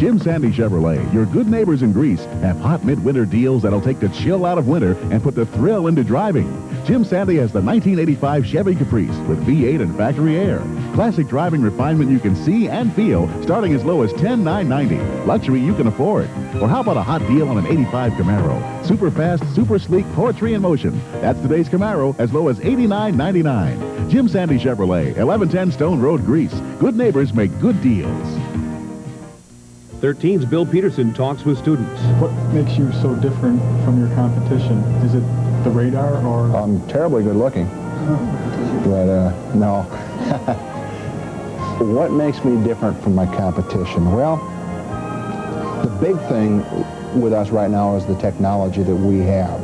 Jim Sandy Chevrolet, your good neighbors in Greece, have hot midwinter deals that'll take the chill out of winter and put the thrill into driving. Jim Sandy has the 1985 Chevy Caprice with V8 and factory air. Classic driving refinement you can see and feel, starting as low as $10,990. Luxury you can afford. Or how about a hot deal on an 85 Camaro? Super fast, super sleek, poetry in motion. That's today's Camaro, as low as $89.99. Jim Sandy Chevrolet, 1110 Stone Road, Greece. Good neighbors make good deals. 13's Bill Peterson talks with students. What makes you so different from your competition? Is it the radar or? I'm terribly good looking. But no. What makes me different from my competition? Well, the big thing with us right now is the technology that we have.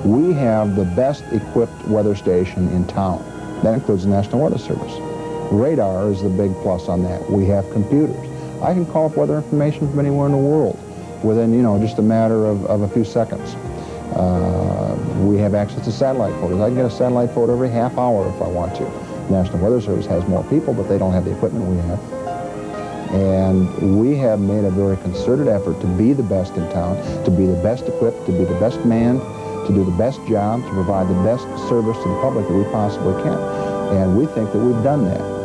We have the best equipped weather station in town. That includes the National Weather Service. Radar is the big plus on that. We have computers. I can call up weather information from anywhere in the world within, just a matter of a few seconds. We have access to satellite photos. I can get a satellite photo every half hour if I want to. National Weather Service has more people, but they don't have the equipment we have. And we have made a very concerted effort to be the best in town, to be the best equipped, to be the best manned, to do the best job, to provide the best service to the public that we possibly can. And we think that we've done that.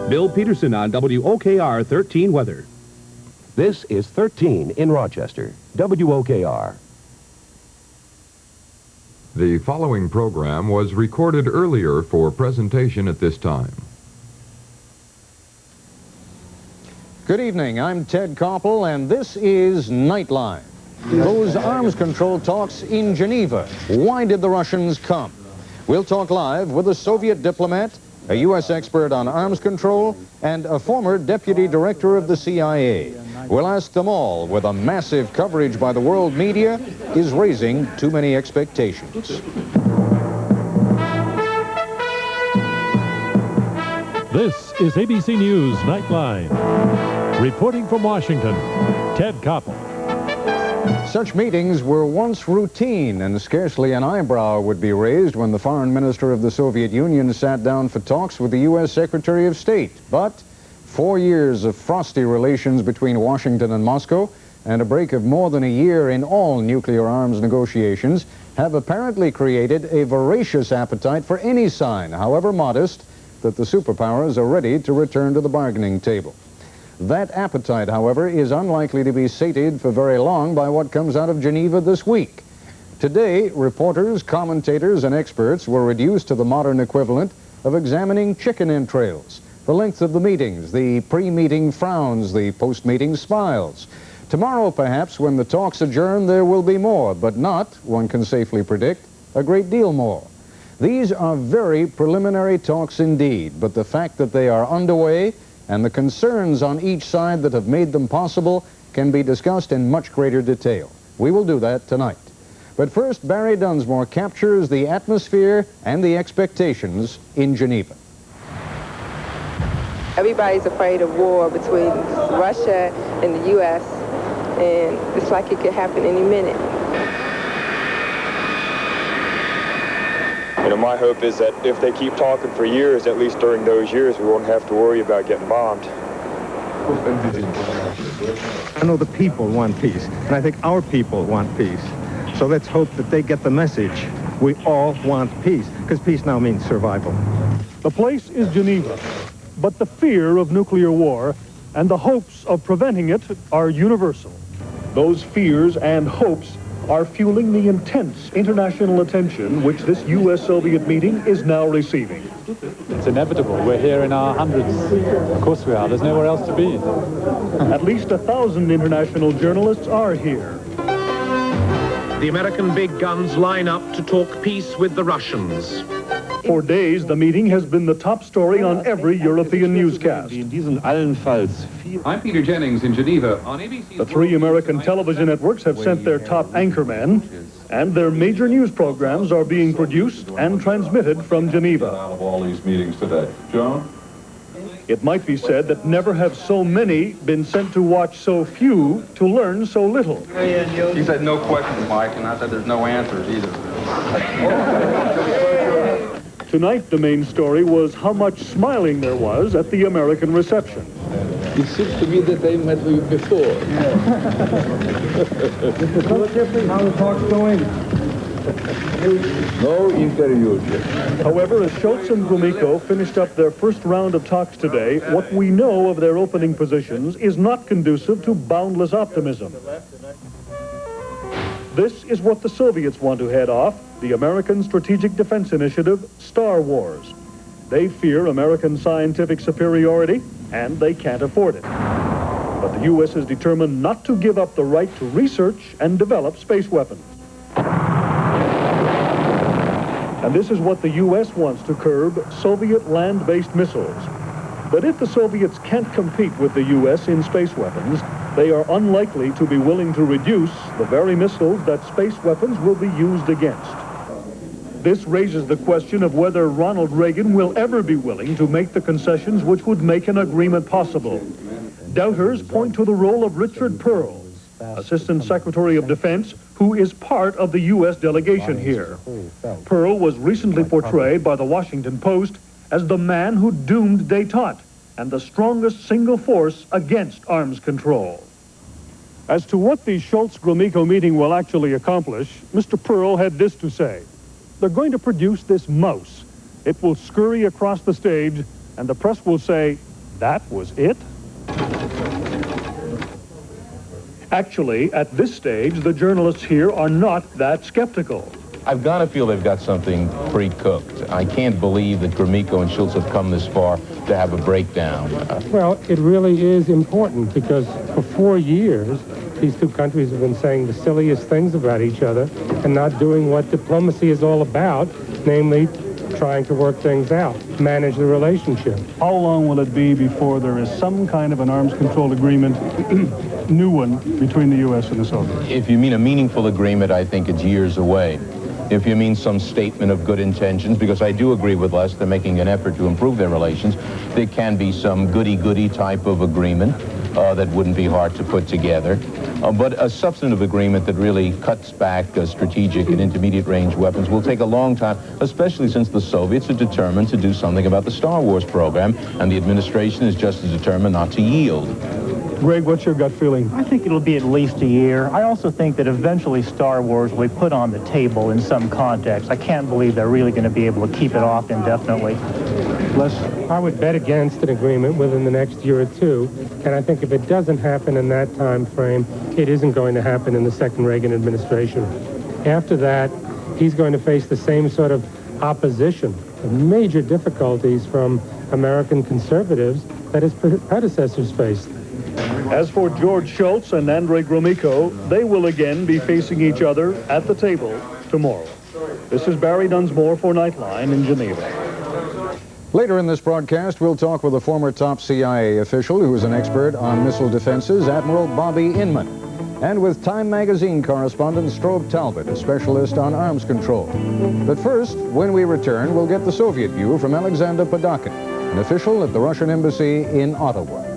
Bill Peterson on WOKR 13 Weather. This is 13 in Rochester, WOKR. The following program was recorded earlier for presentation at this time. Good evening, I'm Ted Koppel, and this is Nightline. Those arms control talks in Geneva. Why did the Russians come? We'll talk live with a Soviet diplomat, a U.S. expert on arms control, and a former deputy director of the CIA. We'll ask them all whether massive coverage by the world media is raising too many expectations. This is ABC News Nightline. Reporting from Washington, Ted Koppel. Such meetings were once routine, and scarcely an eyebrow would be raised when the foreign minister of the Soviet Union sat down for talks with the U.S. Secretary of State. But 4 years of frosty relations between Washington and Moscow and a break of more than a year in all nuclear arms negotiations have apparently created a voracious appetite for any sign, however modest, that the superpowers are ready to return to the bargaining table. That appetite, however, is unlikely to be sated for very long by what comes out of Geneva this week. Today, reporters, commentators, and experts were reduced to the modern equivalent of examining chicken entrails. The length of the meetings, the pre-meeting frowns, the post-meeting smiles. Tomorrow, perhaps, when the talks adjourn, there will be more, but not, one can safely predict, a great deal more. These are very preliminary talks indeed, but the fact that they are underway and the concerns on each side that have made them possible can be discussed in much greater detail. We will do that tonight. But first, Barry Dunsmore captures the atmosphere and the expectations in Geneva. Everybody's afraid of war between Russia and the U.S., and it's like it could happen any minute. My hope is that if they keep talking for years, at least during those years, we won't have to worry about getting bombed. I know the people want peace, and I think our people want peace. So let's hope that they get the message. We all want peace, because peace now means survival. The place is Geneva, but the fear of nuclear war and the hopes of preventing it are universal. Those fears and hopes are fueling the intense international attention which this U.S.-Soviet meeting is now receiving. It's inevitable. We're here in our hundreds. Of course we are. There's nowhere else to be. At least 1,000 international journalists are here. The American big guns line up to talk peace with the Russians. For days, the meeting has been the top story on every European newscast. I'm Peter Jennings in Geneva on ABC. The 3 American television networks have sent their top anchormen, and their major news programs are being produced and transmitted from Geneva. Out of all these meetings today. John? It might be said that never have so many been sent to watch so few to learn so little. You said no questions, Mike, and I said there's no answers either. Tonight, the main story was how much smiling there was at the American reception. It seems to me that I met you before. Mr. Jeffrey, how the talk's going? No interviews yet. However, as Schultz and Gromyko finished up their first round of talks today, what we know of their opening positions is not conducive to boundless optimism. This is what the Soviets want to head off, the American Strategic Defense Initiative, Star Wars. They fear American scientific superiority, and they can't afford it. But the U.S. is determined not to give up the right to research and develop space weapons. And this is what the U.S. wants to curb, Soviet land-based missiles. But if the Soviets can't compete with the U.S. in space weapons, they are unlikely to be willing to reduce the very missiles that space weapons will be used against. This raises the question of whether Ronald Reagan will ever be willing to make the concessions which would make an agreement possible. Doubters point to the role of Richard Pearl, Assistant Secretary of Defense, who is part of the U.S. delegation here. Pearl was recently portrayed by the Washington Post as the man who doomed détente and the strongest single force against arms control. As to what the Schultz-Gromyko meeting will actually accomplish, Mr. Pearl had this to say. They're going to produce this mouse. It will scurry across the stage, and the press will say, that was it? Actually, at this stage, the journalists here are not that skeptical. I've got to feel they've got something pre-cooked. I can't believe that Gromyko and Schultz have come this far to have a breakdown. Well, it really is important because for 4 years, these two countries have been saying the silliest things about each other and not doing what diplomacy is all about, namely trying to work things out, manage the relationship. How long will it be before there is some kind of an arms control agreement, new one, between the U.S. and the Soviets? If you mean a meaningful agreement, I think it's years away. If you mean some statement of good intentions, because I do agree with Les, they're making an effort to improve their relations, there can be some goody-goody type of agreement that wouldn't be hard to put together. But a substantive agreement that really cuts back strategic and intermediate range weapons will take a long time, especially since the Soviets are determined to do something about the Star Wars program, and the administration is just as determined not to yield. Greg, what's your gut feeling? I think it'll be at least a year. I also think that eventually Star Wars will be put on the table in some context. I can't believe they're really going to be able to keep it off indefinitely. Les, I would bet against an agreement within the next year or two, and I think if it doesn't happen in that time frame, it isn't going to happen in the second Reagan administration. After that, he's going to face the same sort of opposition, major difficulties from American conservatives that his predecessors faced. As for George Schultz and Andrei Gromyko, they will again be facing each other at the table tomorrow. This is Barry Dunsmore for Nightline in Geneva. Later in this broadcast, we'll talk with a former top CIA official who is an expert on missile defenses, Admiral Bobby Inman, and with Time magazine correspondent Strobe Talbot, a specialist on arms control. But first, when we return, we'll get the Soviet view from Alexander Podakin, an official at the Russian embassy in Ottawa.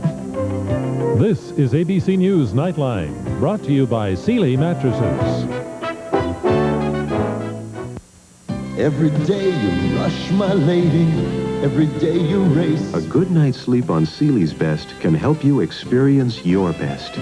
This is ABC News Nightline, brought to you by Sealy Mattresses. Every day you rush, my lady. Every day you race. A good night's sleep on Sealy's Best can help you experience your best.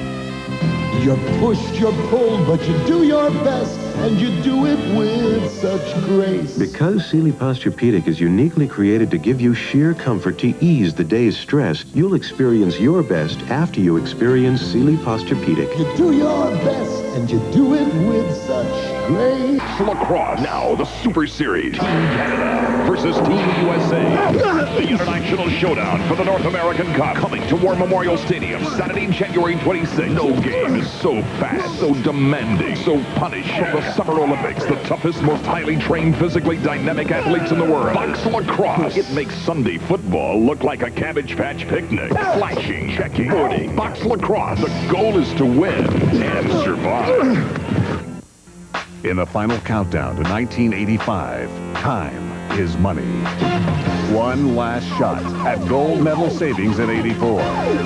You're pushed, you're pulled, but you do your best, and you do it with such grace. Because Sealy Posturepedic is uniquely created to give you sheer comfort to ease the day's stress, you'll experience your best after you experience Sealy Posturepedic. You do your best, and you do it with such grace. Lacrosse, now the Super Series. Team Canada versus Team USA. The International Showdown for the North American Cup coming to War Memorial Stadium Saturday, January 26th. No game is so fast, so demanding, so punished. From the Summer Olympics, the toughest, most highly trained, physically dynamic athletes in the world. Box lacrosse. It makes Sunday football look like a Cabbage Patch picnic. Flashing, checking, boarding. Box lacrosse. The goal is to win and survive. In the final countdown to 1985, time is money. One last shot at gold medal savings in '84.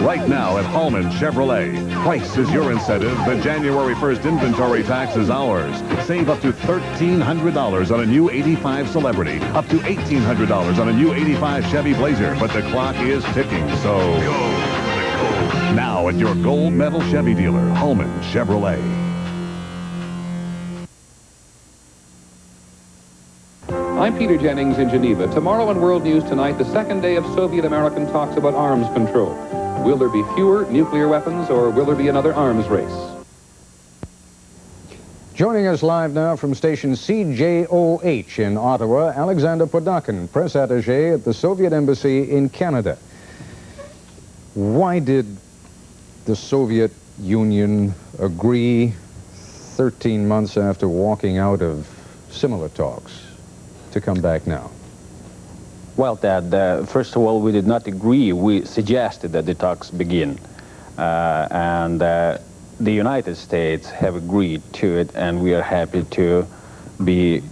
Right now at Hallman Chevrolet. Price is your incentive. The January 1st inventory tax is ours. Save up to $1,300 on a new '85 Celebrity. Up to $1,800 on a new '85 Chevy Blazer. But the clock is ticking, so... Go for the gold. Now at your gold medal Chevy dealer, Hallman Chevrolet. I'm Peter Jennings in Geneva. Tomorrow on World News Tonight, the second day of Soviet-American talks about arms control. Will there be fewer nuclear weapons, or will there be another arms race? Joining us live now from station CJOH in Ottawa, Alexander Podakin, press attaché at the Soviet Embassy in Canada. Why did the Soviet Union agree 13 months after walking out of similar talks to come back now? Well, Dad, first of all, we did not agree. We suggested that the talks begin. The United States have agreed to it, and we are happy to be,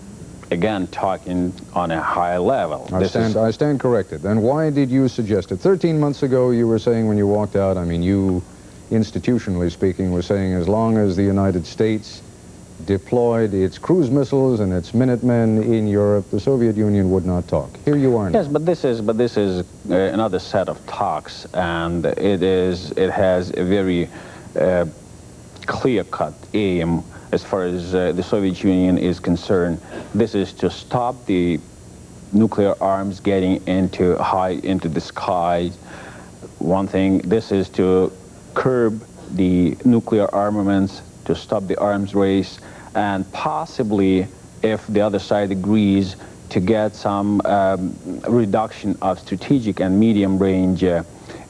again, talking on a high level. I stand corrected. And why did you suggest it? 13 months ago, you were saying when you walked out, I mean, you, institutionally speaking, were saying as long as the United States deployed its cruise missiles and its Minutemen in Europe, the Soviet Union would not talk. Here you are now. Yes, but this is another set of talks, and it has a very clear-cut aim as far as the Soviet Union is concerned. This is to stop the nuclear arms getting into the sky. One thing, this is to curb the nuclear armaments, to stop the arms race, and possibly, if the other side agrees, to get some reduction of strategic and medium-range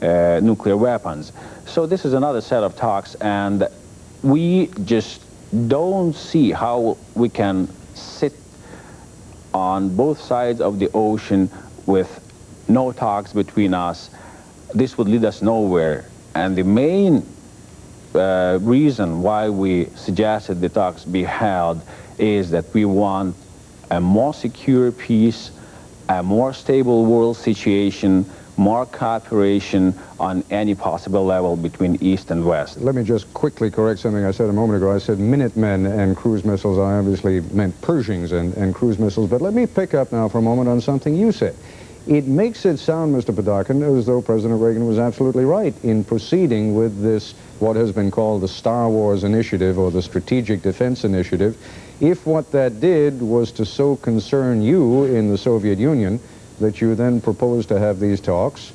nuclear weapons. So this is another set of talks, and we just don't see how we can sit on both sides of the ocean with no talks between us. This would lead us nowhere. And the main reason why we suggested the talks be held is that we want a more secure peace, a more stable world situation, more cooperation on any possible level between East and West. Let me just quickly correct something I said a moment ago. I said Minutemen and cruise missiles. I obviously meant Pershings and cruise missiles. But let me pick up now for a moment on something you said. It makes it sound, Mr. Podakin, as though President Reagan was absolutely right in proceeding with this, what has been called the Star Wars Initiative or the Strategic Defense Initiative, if what that did was to so concern you in the Soviet Union that you then proposed to have these talks.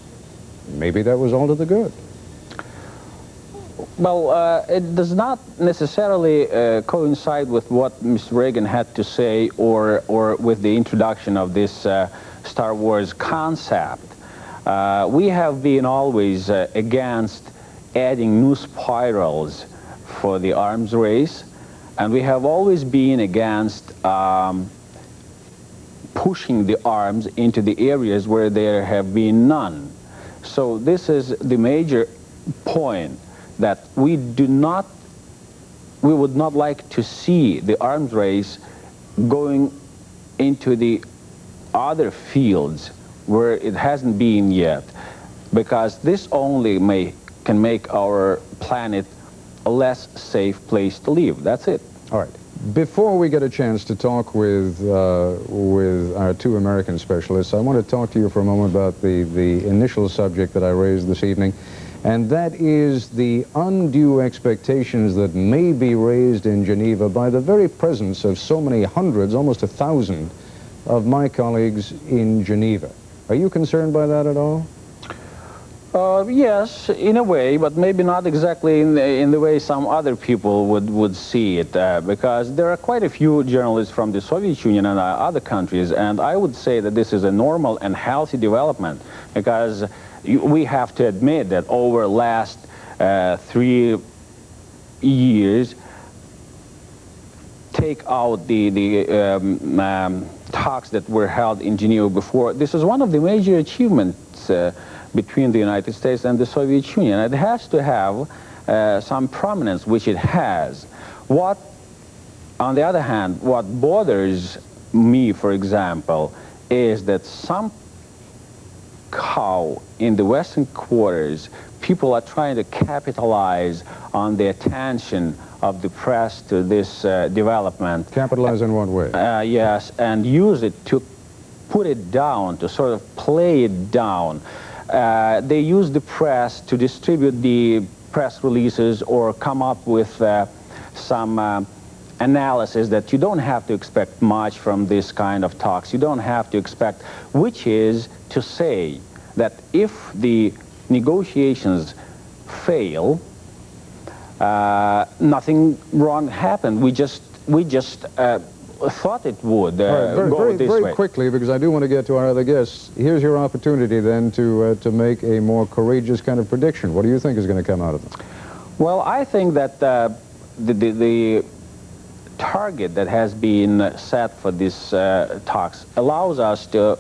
Maybe that was all to the good. Well, it does not necessarily coincide with what Mr. Reagan had to say or with the introduction of this Star Wars concept. We have been always against adding new spirals for the arms race, and we have always been against pushing the arms into the areas where there have been none. So this is the major point, that we would not like to see the arms race going into the other fields where it hasn't been yet, because this only can make our planet a less safe place to live. That's it. All right. Before we get a chance to talk with our two American specialists, I want to talk to you for a moment about the initial subject that I raised this evening, and that is the undue expectations that may be raised in Geneva by the very presence of so many hundreds, almost 1,000, of my colleagues in Geneva. Are you concerned by that at all? Yes, in a way, but maybe not exactly in the way some other people would see it, because there are quite a few journalists from the Soviet Union and other countries, and I would say that this is a normal and healthy development, because we have to admit that over the last 3 years, take out the talks that were held in Geneva before, this is one of the major achievements between the United States and the Soviet Union. It has to have some prominence, which it has. On the other hand, what bothers me, for example, is that somehow in the Western quarters, people are trying to capitalize on the attention of the press to this development. Capitalize in what way? Yes, and use it to put it down, to sort of play it down. They use the press to distribute the press releases or come up with some analysis that you don't have to expect much from this kind of talks. You don't have to expect, which is to say that if the negotiations fail, nothing wrong happened. We just thought it would go this way. Very quickly, because I do want to get to our other guests. Here's your opportunity then to make a more courageous kind of prediction. What do you think is going to come out of them? Well, I think that the target that has been set for these talks allows us to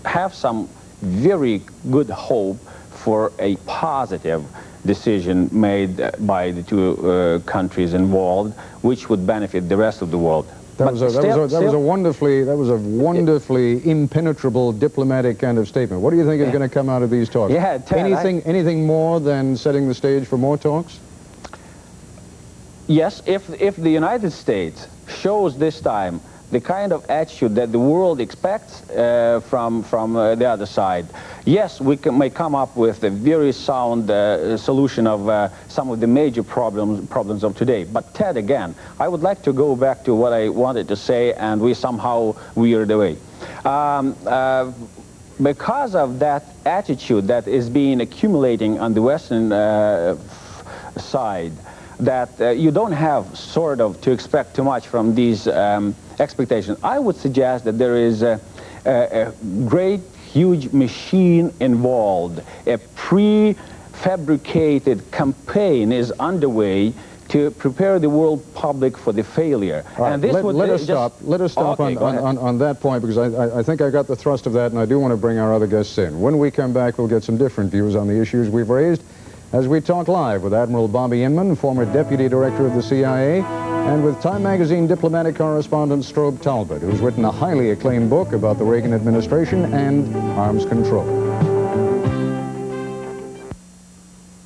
have some very good hope for a positive decision made by the two countries involved, which would benefit the rest of the world. That was a wonderfully impenetrable diplomatic kind of statement. What do you think is going to come out of these talks? Yeah, Ted, anything more than setting the stage for more talks? Yes, if the United States shows this time the kind of attitude that the world expects from the other side, yes, we may come up with a very sound solution of some of the major problems of today. But Ted, again, I would like to go back to what I wanted to say, and we somehow veered away. Because of that attitude that is being accumulating on the Western side, that you don't have sort of to expect too much from these expectations, I would suggest that there is a great, huge machine involved. A pre-fabricated campaign is underway to prepare the world public for the failure. Right, and this let us stop okay, on that point, because I think I got the thrust of that, and I do want to bring our other guests in. When we come back, we'll get some different views on the issues we've raised as we talk live with Admiral Bobby Inman, former Deputy Director of the CIA, and with Time Magazine diplomatic correspondent Strobe Talbot, who's written a highly acclaimed book about the Reagan administration and arms control.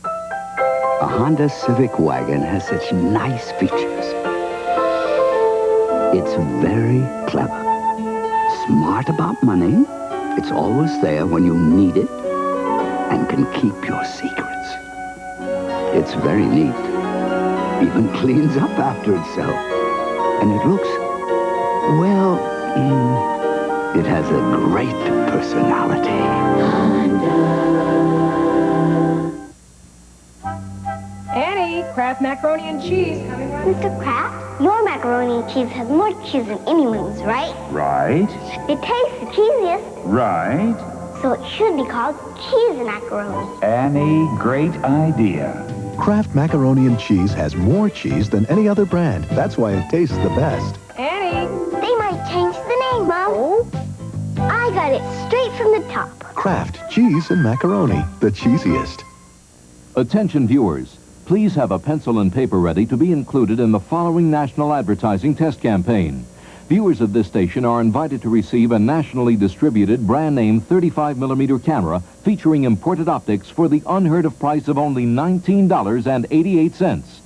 A Honda Civic wagon has such nice features. It's very clever. Smart about money. It's always there when you need it and can keep your secrets. It's very neat. Even cleans up after itself. And it looks, well, it has a great personality. Annie, Kraft macaroni and cheese. Mr. Kraft, your macaroni and cheese has more cheese than anyone's, right? Right. It tastes the cheesiest. Right. So it should be called cheese macaroni. Annie, great idea. Kraft macaroni and cheese has more cheese than any other brand. That's why it tastes the best. Annie! They might change the name, Mom. Oh? I got it straight from the top. Kraft cheese and macaroni, the cheesiest. Attention viewers, please have a pencil and paper ready to be included in the following national advertising test campaign. Viewers of this station are invited to receive a nationally distributed brand name 35mm camera featuring imported optics for the unheard of price of only $19.88.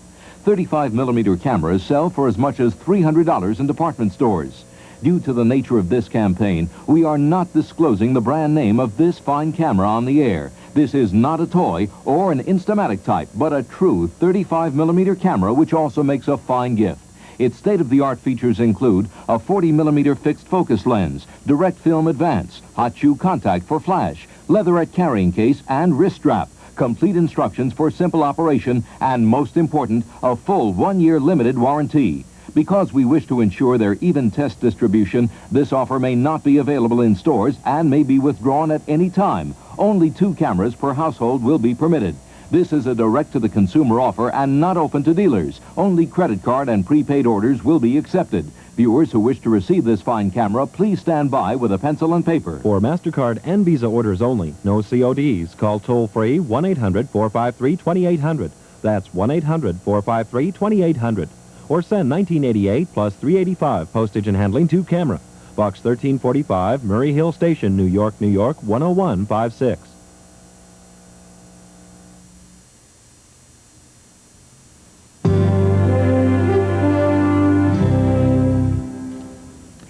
35mm cameras sell for as much as $300 in department stores. Due to the nature of this campaign, we are not disclosing the brand name of this fine camera on the air. This is not a toy or an Instamatic type, but a true 35mm camera which also makes a fine gift. Its state-of-the-art features include a 40mm fixed focus lens, direct film advance, hot shoe contact for flash, leatherette carrying case, and wrist strap, complete instructions for simple operation, and most important, a full 1-year limited warranty. Because we wish to ensure their even test distribution, this offer may not be available in stores and may be withdrawn at any time. Only 2 cameras per household will be permitted. This is a direct-to-the-consumer offer and not open to dealers. Only credit card and prepaid orders will be accepted. Viewers who wish to receive this fine camera, please stand by with a pencil and paper. For MasterCard and Visa orders only, no CODs. Call toll-free 1-800-453-2800. That's 1-800-453-2800. Or send 1988 plus $3.85 postage and handling to camera. Box 1345, Murray Hill Station, New York, New York, 10156.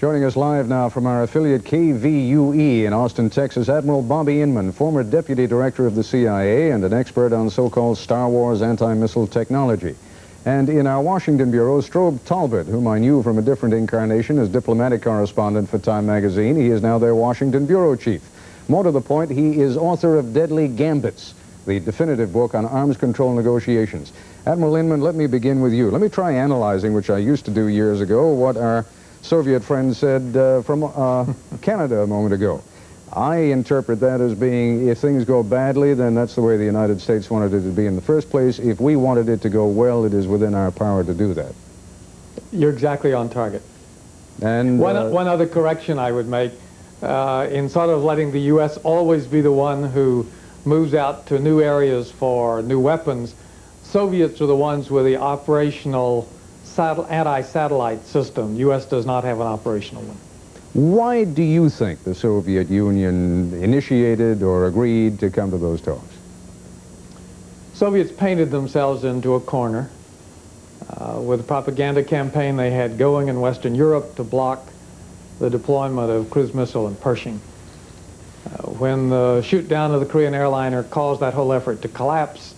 Joining us live now from our affiliate KVUE in Austin, Texas, Admiral Bobby Inman, former Deputy Director of the CIA and an expert on so-called Star Wars anti-missile technology. And in our Washington bureau, Strobe Talbot, whom I knew from a different incarnation as diplomatic correspondent for Time magazine. He is now their Washington bureau chief. More to the point, he is author of Deadly Gambits, the definitive book on arms control negotiations. Admiral Inman, let me begin with you. Let me try analyzing, which I used to do years ago, what our Soviet friend said from Canada a moment ago. I interpret that as being, if things go badly, then that's the way the United States wanted it to be in the first place. If we wanted it to go well, it is within our power to do that. You're exactly on target. And one other correction I would make, in sort of letting the U.S. always be the one who moves out to new areas for new weapons, Soviets are the ones with the operational anti-satellite system. U.S. does not have an operational one. Why do you think the Soviet Union initiated or agreed to come to those talks? Soviets painted themselves into a corner with the propaganda campaign they had going in Western Europe to block the deployment of cruise missile and Pershing. When the shoot down of the Korean airliner caused that whole effort to collapse,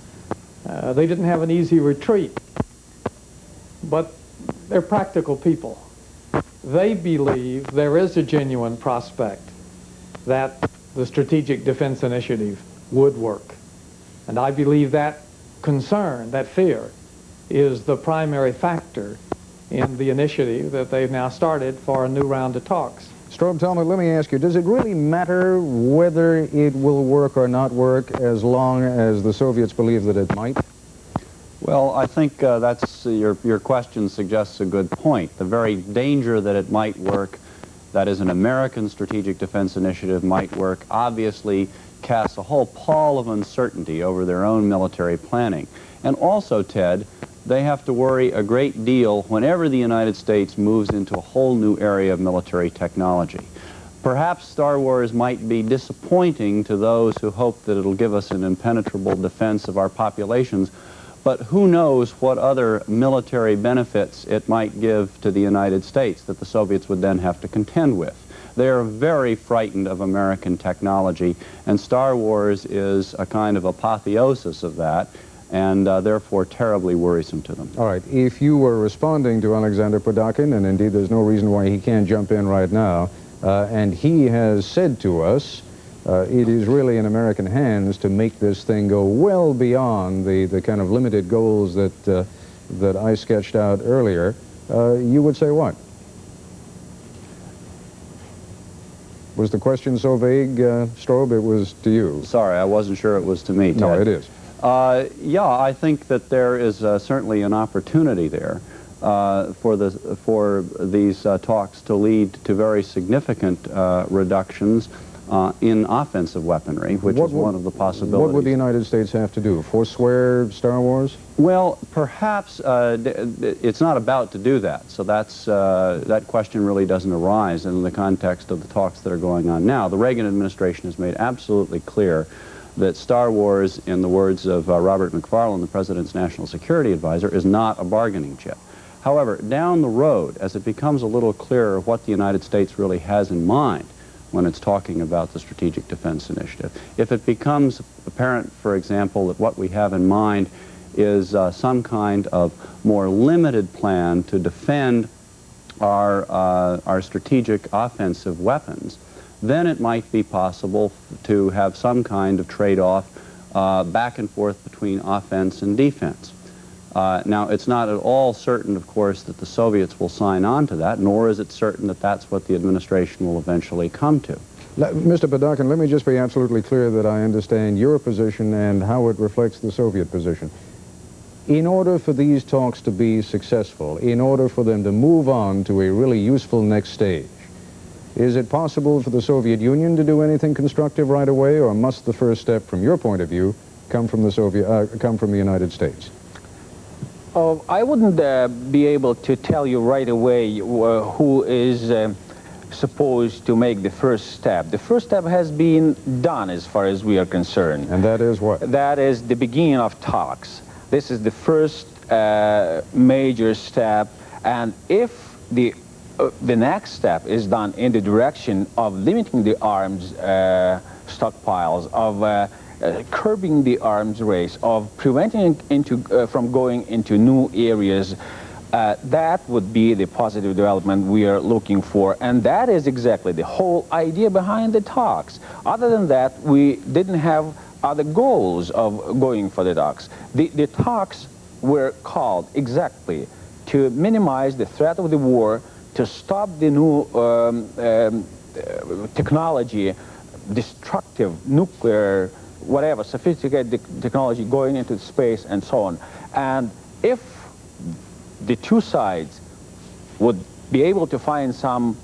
they didn't have an easy retreat. But they're practical people. They believe there is a genuine prospect that the Strategic Defense Initiative would work. And I believe that concern, that fear, is the primary factor in the initiative that they've now started for a new round of talks. Strobe, Talbot, let me ask you, does it really matter whether it will work or not work as long as the Soviets believe that it might? Well, I think that's your question suggests a good point. The very danger that it might work, that is an American strategic defense initiative might work, obviously casts a whole pall of uncertainty over their own military planning. And also, Ted, they have to worry a great deal whenever the United States moves into a whole new area of military technology. Perhaps Star Wars might be disappointing to those who hope that it'll give us an impenetrable defense of our populations, but who knows what other military benefits it might give to the United States that the Soviets would then have to contend with. They are very frightened of American technology, and Star Wars is a kind of apotheosis of that, and therefore terribly worrisome to them. All right, if you were responding to Alexander Podakin, and indeed there's no reason why he can't jump in right now, and he has said to us, it is really in American hands to make this thing go well beyond the kind of limited goals that I sketched out earlier, you would say what? Was the question so vague, Strobe? It was to you. Sorry, I wasn't sure it was to me, Ted. No, it is. Yeah, I think that there is certainly an opportunity there for these talks to lead to very significant reductions in offensive weaponry, which is one of the possibilities. What would the United States have to do? Forswear Star Wars? Well, perhaps it's not about to do that, so that question really doesn't arise in the context of the talks that are going on now. The Reagan administration has made absolutely clear that Star Wars, in the words of Robert McFarlane, the President's National Security Advisor, is not a bargaining chip. However, down the road, as it becomes a little clearer what the United States really has in mind when it's talking about the Strategic Defense Initiative, if it becomes apparent, for example, that what we have in mind is some kind of more limited plan to defend our strategic offensive weapons, then it might be possible to have some kind of trade-off back and forth between offense and defense. Now, it's not at all certain, of course, that the Soviets will sign on to that, nor is it certain that that's what the administration will eventually come to. Mr. Podakin, let me just be absolutely clear that I understand your position and how it reflects the Soviet position. In order for these talks to be successful, in order for them to move on to a really useful next stage, is it possible for the Soviet Union to do anything constructive right away, or must the first step, from your point of view, come from the United States? I wouldn't be able to tell you right away who is supposed to make the first step. The first step has been done as far as we are concerned. And that is what? That is the beginning of talks. This is the first major step, and if the the next step is done in the direction of limiting the arms stockpiles, of curbing the arms race, of preventing from going into new areas. That would be the positive development we are looking for, and that is exactly the whole idea behind the talks. Other than that, we didn't have other goals of going for the talks. The talks were called exactly to minimize the threat of the war, to stop the new technology, destructive nuclear, whatever, sophisticated technology going into space and so on. And if the two sides would be able to find some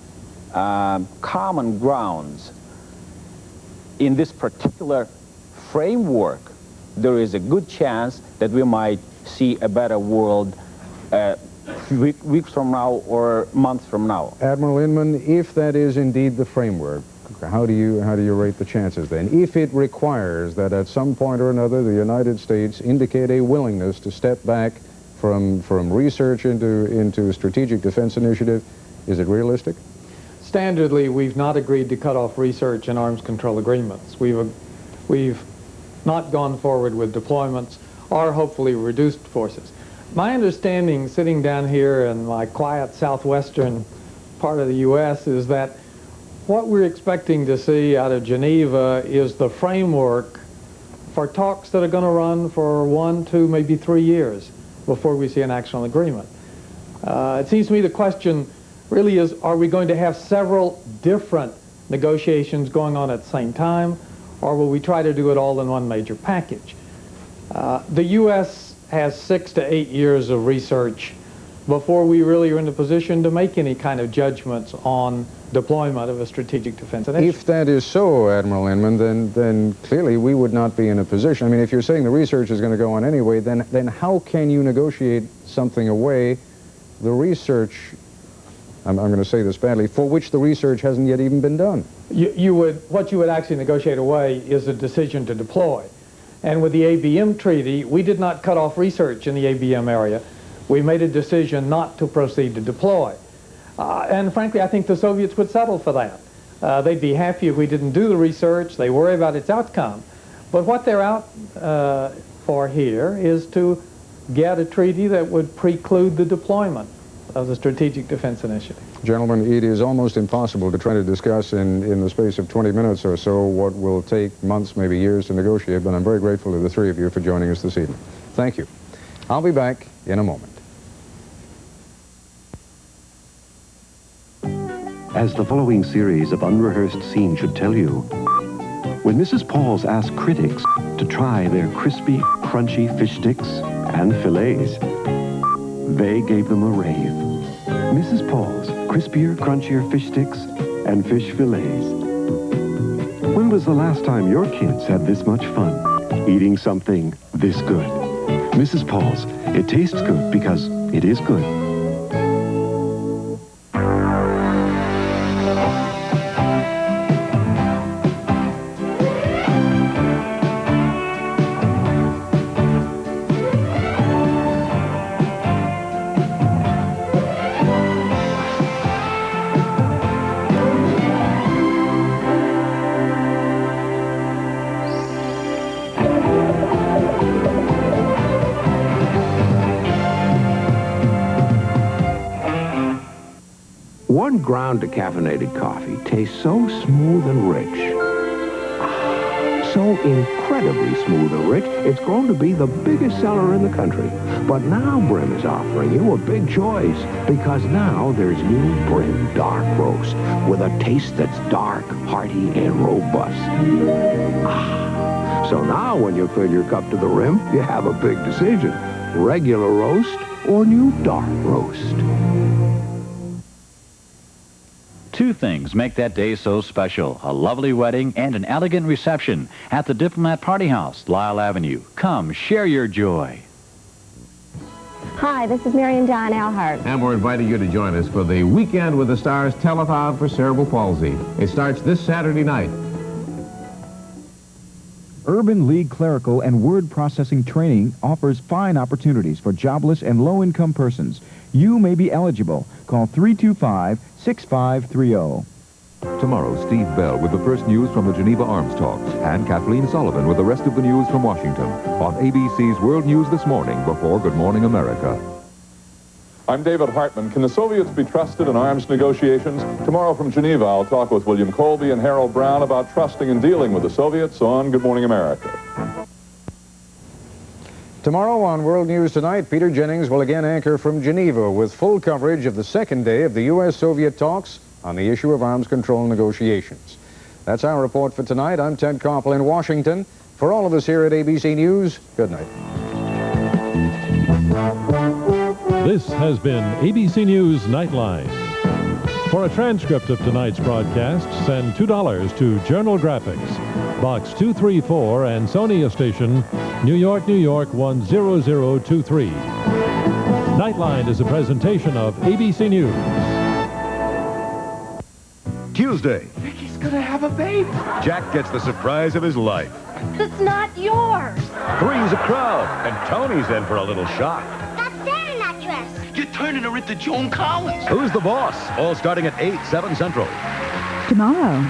common grounds in this particular framework, there is a good chance that we might see a better world weeks from now or months from now. Admiral Inman, if that is indeed the framework, how do you rate the chances then? If it requires that at some point or another the United States indicate a willingness to step back from research into a strategic defense initiative, is it realistic? Standardly, we've not agreed to cut off research and arms control agreements. We've not gone forward with deployments or hopefully reduced forces. My understanding, sitting down here in my quiet southwestern part of the U.S., is that what we're expecting to see out of Geneva is the framework for talks that are going to run for 1, 2, maybe 3 years before we see an actual agreement. It seems to me the question really is, are we going to have several different negotiations going on at the same time, or will we try to do it all in one major package? The U.S. has 6 to 8 years of research before we really are in a position to make any kind of judgments on deployment of a strategic defense initiative. If that is so, Admiral Inman, then clearly we would not be in a position. I mean, if you're saying the research is going to go on anyway, then how can you negotiate something away, the research, I'm going to say this badly, for which the research hasn't yet even been done? What you would actually negotiate away is a decision to deploy. And with the ABM treaty, we did not cut off research in the ABM area. We made a decision not to proceed to deploy. And frankly, I think the Soviets would settle for that. They'd be happy if we didn't do the research. They worry about its outcome. But what they're out for here is to get a treaty that would preclude the deployment of the Strategic Defense Initiative. Gentlemen, it is almost impossible to try to discuss in the space of 20 minutes or so what will take months, maybe years to negotiate, but I'm very grateful to the three of you for joining us this evening. Thank you. I'll be back in a moment. As the following series of unrehearsed scenes should tell you, when Mrs. Pauls asked critics to try their crispy, crunchy fish sticks and fillets, they gave them a rave. Mrs. Pauls, crispier, crunchier fish sticks and fish fillets. When was the last time your kids had this much fun eating something this good? Mrs. Pauls, it tastes good because it is good. One ground decaffeinated coffee tastes so smooth and rich. So incredibly smooth and rich, it's grown to be the biggest seller in the country. But now Brim is offering you a big choice, because now there's new Brim Dark Roast with a taste that's dark, hearty, and robust. So now when you fill your cup to the rim, you have a big decision. Regular roast or new dark roast. Two things make that day so special: a lovely wedding and an elegant reception at the Diplomat Party House, Lyle Avenue. Come, share your joy. Hi, this is Marion John Alhart. And we're inviting you to join us for the Weekend with the Stars Telethon for Cerebral Palsy. It starts this Saturday night. Urban League Clerical and Word Processing Training offers fine opportunities for jobless and low-income persons. You may be eligible. Call 325-6530. Tomorrow, Steve Bell with the first news from the Geneva Arms Talks, and Kathleen Sullivan with the rest of the news from Washington on ABC's World News This Morning before Good Morning America. I'm David Hartman. Can the Soviets be trusted in arms negotiations? Tomorrow from Geneva, I'll talk with William Colby and Harold Brown about trusting and dealing with the Soviets on Good Morning America. Tomorrow on World News Tonight, Peter Jennings will again anchor from Geneva with full coverage of the second day of the U.S.-Soviet talks on the issue of arms control negotiations. That's our report for tonight. I'm Ted Koppel in Washington. For all of us here at ABC News, good night. This has been ABC News Nightline. For a transcript of tonight's broadcast, send $2 to Journal Graphics, Box 234, Ansonia Station, New York, New York 10023. Nightline is a presentation of ABC News. Tuesday, Ricky's gonna have a baby. Jack gets the surprise of his life. That's not yours. Three's a crowd, and Tony's in for a little shock. That's Santa in that dress. You're turning her into Joan Collins. Who's the boss? All starting at 8, 7 Central. Tomorrow.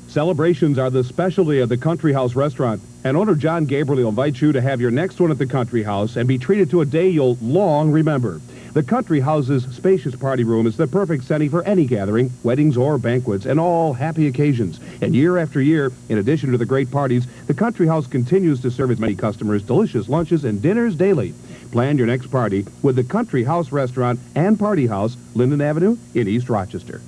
Celebrations are the specialty of the Country House restaurant, and owner John Gabriel invites you to have your next one at the Country House and be treated to a day you'll long remember. The Country House's spacious party room is the perfect setting for any gathering, weddings or banquets, and all happy occasions. And year after year, in addition to the great parties, the Country House continues to serve its many customers delicious lunches and dinners daily. Plan your next party with the Country House Restaurant and Party House, Linden Avenue in East Rochester.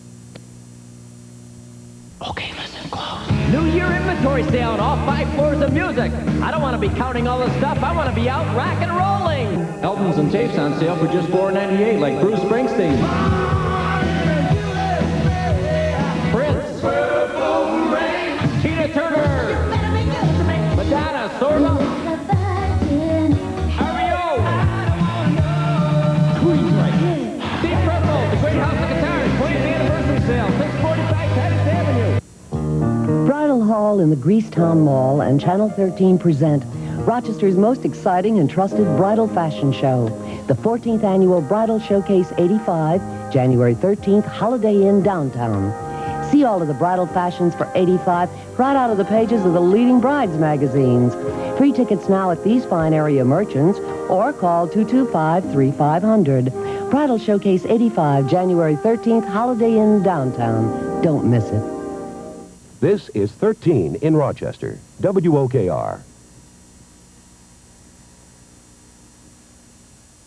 Okay, listen close. New Year inventory sale on all 5 floors of music. I don't want to be counting all this stuff. I want to be out rock and rolling. Albums and tapes on sale for just $4.98, like Bruce Springsteen, Prince, Tina Turner, Madonna, Sorba, R.E.O., Steve Purple, The Great House of Guitars, 20th anniversary sale, 645 Titus Avenue. Bridal Hall in the Greasetown Mall and Channel 13 present Rochester's most exciting and trusted bridal fashion show, the 14th Annual Bridal Showcase 85, January 13th, Holiday Inn downtown. See all of the bridal fashions for 85 right out of the pages of the leading brides magazines. Free tickets now at these fine area merchants or call 225-3500. Bridal Showcase 85, January 13th, Holiday Inn downtown. Don't miss it. This is 13 in Rochester, WOKR.